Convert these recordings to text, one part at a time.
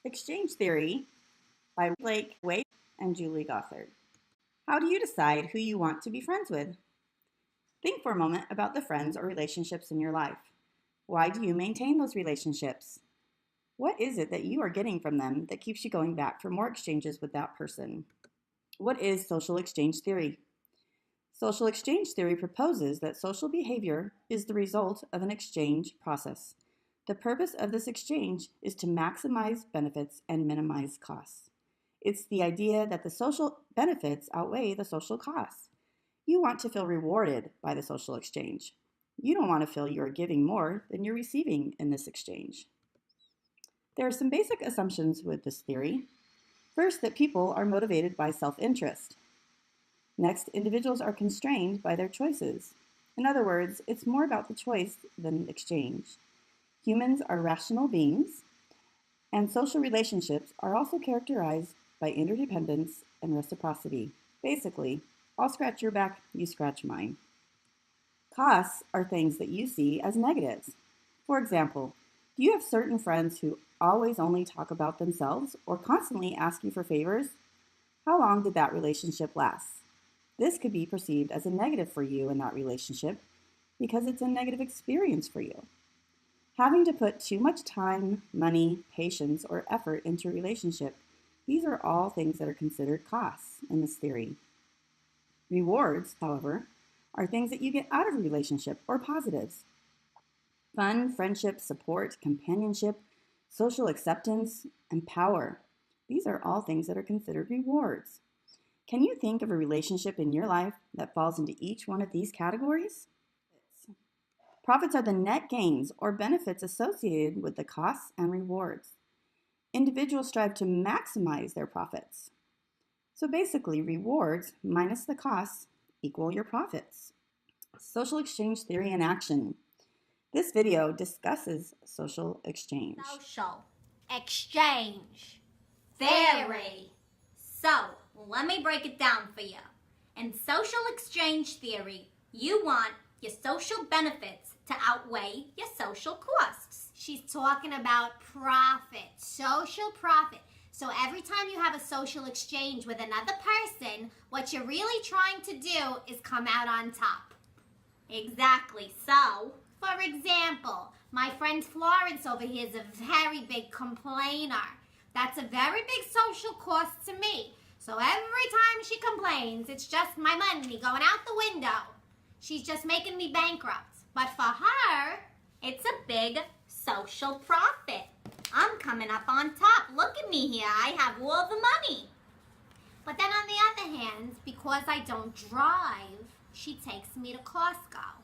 Exchange Theory by Blake Waite and Julie Gothard. How do you decide who you want to be friends with? Think for a moment about the friends or relationships in your life. Why do you maintain those relationships? What is it that you are getting from them that keeps you going back for more exchanges with that person? What is social exchange theory? Social exchange theory proposes that social behavior is the result of an exchange process. The purpose of this exchange is to maximize benefits and minimize costs. It's the idea that the social benefits outweigh the social costs. You want to feel rewarded by the social exchange. You don't want to feel you're giving more than you're receiving in this exchange. There are some basic assumptions with this theory. First, that people are motivated by self-interest. Next, individuals are constrained by their choices. In other words, it's more about the choice than exchange. Humans are rational beings, and social relationships are also characterized by interdependence and reciprocity. Basically, I'll scratch your back, you scratch mine. Costs are things that you see as negatives. For example, do you have certain friends who always only talk about themselves or constantly ask you for favors? How long did that relationship last? This could be perceived as a negative for you in that relationship because it's a negative experience for you. Having to put too much time, money, patience, or effort into a relationship, these are all things that are considered costs in this theory. Rewards, however, are things that you get out of a relationship or positives. Fun, friendship, support, companionship, social acceptance, and power. These are all things that are considered rewards. Can you think of a relationship in your life that falls into each one of these categories? Profits are the net gains or benefits associated with the costs and rewards. Individuals strive to maximize their profits. So basically, rewards minus the costs equal your profits. Social exchange theory in action. This video discusses social exchange. Social exchange theory. So, let me break it down for you. In social exchange theory, you want your social benefits to outweigh your social costs. She's talking about profit, social profit. So every time you have a social exchange with another person, what you're really trying to do is come out on top. Exactly. So, for example, my friend Florence over here is a very big complainer. That's a very big social cost to me. So every time she complains, it's just my money going out the window. She's just making me bankrupt. But for her, it's a big social profit. I'm coming up on top. Look at me here. I have all the money. But then on the other hand, because I don't drive, she takes me to Costco.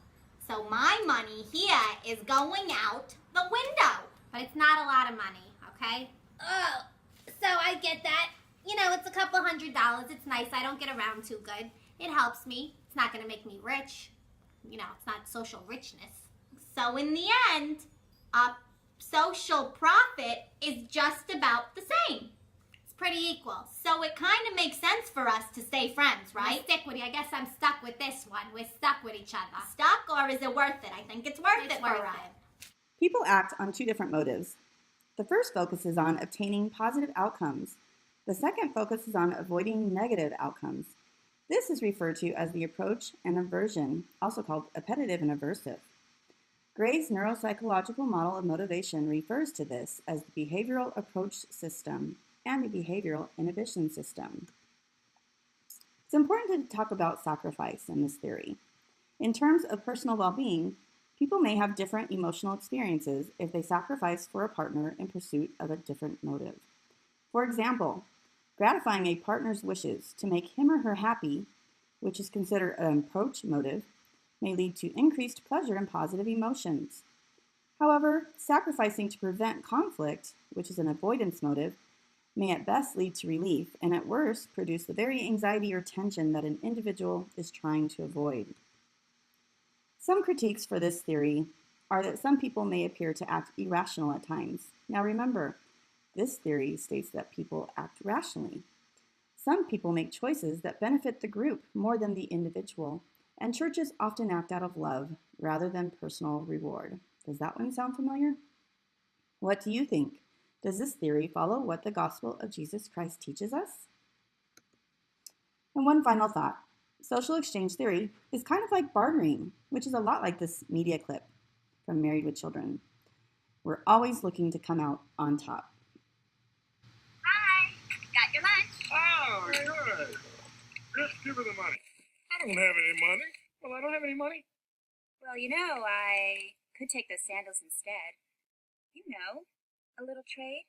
So my money here is going out the window. But it's not a lot of money, okay? Oh, so I get that. You know, it's a couple $100. It's nice. I don't get around too good. It helps me. It's not going to make me rich. You know, it's not social richness. So in the end, a social profit is just about the same. It's pretty equal. So it kind of makes sense for us to stay friends, right? Stick with you. I guess I'm stuck with this one. We're stuck with each other. Stuck, or is it worth it? I think it's worth it for us. People act on two different motives. The first focuses on obtaining positive outcomes. The second focuses on avoiding negative outcomes. This is referred to as the approach and aversion, also called appetitive and aversive. Gray's neuropsychological model of motivation refers to this as the behavioral approach system and the behavioral inhibition system. It's important to talk about sacrifice in this theory. In terms of personal well-being, people may have different emotional experiences if they sacrifice for a partner in pursuit of a different motive. For example, gratifying a partner's wishes to make him or her happy, which is considered an approach motive, may lead to increased pleasure and positive emotions. However, sacrificing to prevent conflict, which is an avoidance motive, may at best lead to relief and at worst produce the very anxiety or tension that an individual is trying to avoid. Some critiques for this theory are that some people may appear to act irrational at times. Now remember, this theory states that people act rationally. Some people make choices that benefit the group more than the individual, and churches often act out of love rather than personal reward. Does that one sound familiar? What do you think? Does this theory follow what the gospel of Jesus Christ teaches us? And one final thought. Social exchange theory is kind of like bartering, which is a lot like this media clip from Married with Children. We're always looking to come out on top. Hi, got your lunch. Oh, good. Just give her the money. I don't have any money. Well, I don't have any money. Well, you know, I could take those sandals instead. You know, a little trade.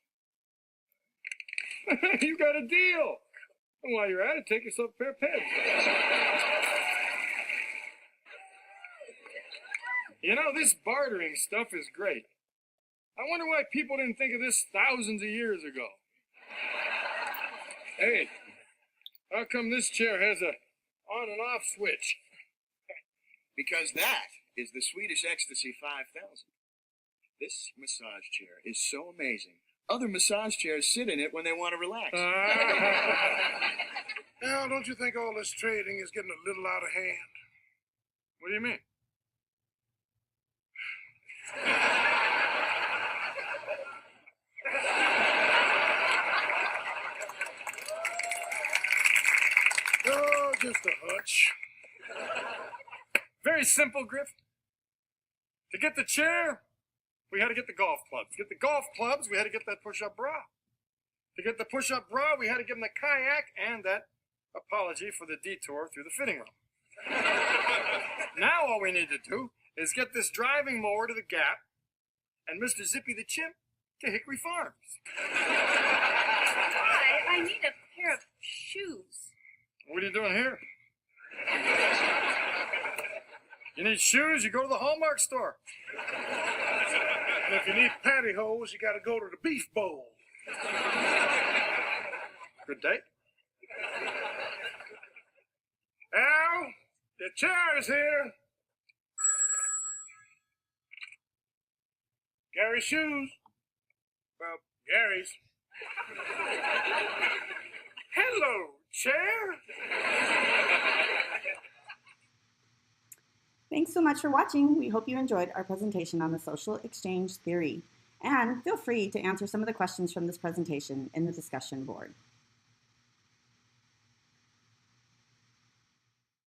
You got a deal. And while you're at it, take yourself a pair of pants. You know, this bartering stuff is great. I wonder why people didn't think of this thousands of years ago. Hey, how come this chair has a on and off switch? Because that is the Swedish Ecstasy 5000. This massage chair is so amazing. Other massage chairs sit in it when they want to relax. Now, don't you think all this trading is getting a little out of hand? What do you mean? Oh, just a hunch. Very simple, Griff. To get the chair, we had to get the golf clubs. To get the golf clubs, we had to get that push-up bra. To get the push-up bra, we had to give them the kayak and that apology for the detour through the fitting room. Now all we need to do is get this driving mower to the Gap and Mr. Zippy the Chimp to Hickory Farms. I need a pair of shoes. What are you doing here? You need shoes, you go to the Hallmark store. And if you need pantyhose, you gotta go to the Beef Bowl. Good day. Al, your chair is here. Gary's shoes. Well, Gary's. Hello, chair. Thanks so much for watching. We hope you enjoyed our presentation on the social exchange theory. And feel free to answer some of the questions from this presentation in the discussion board.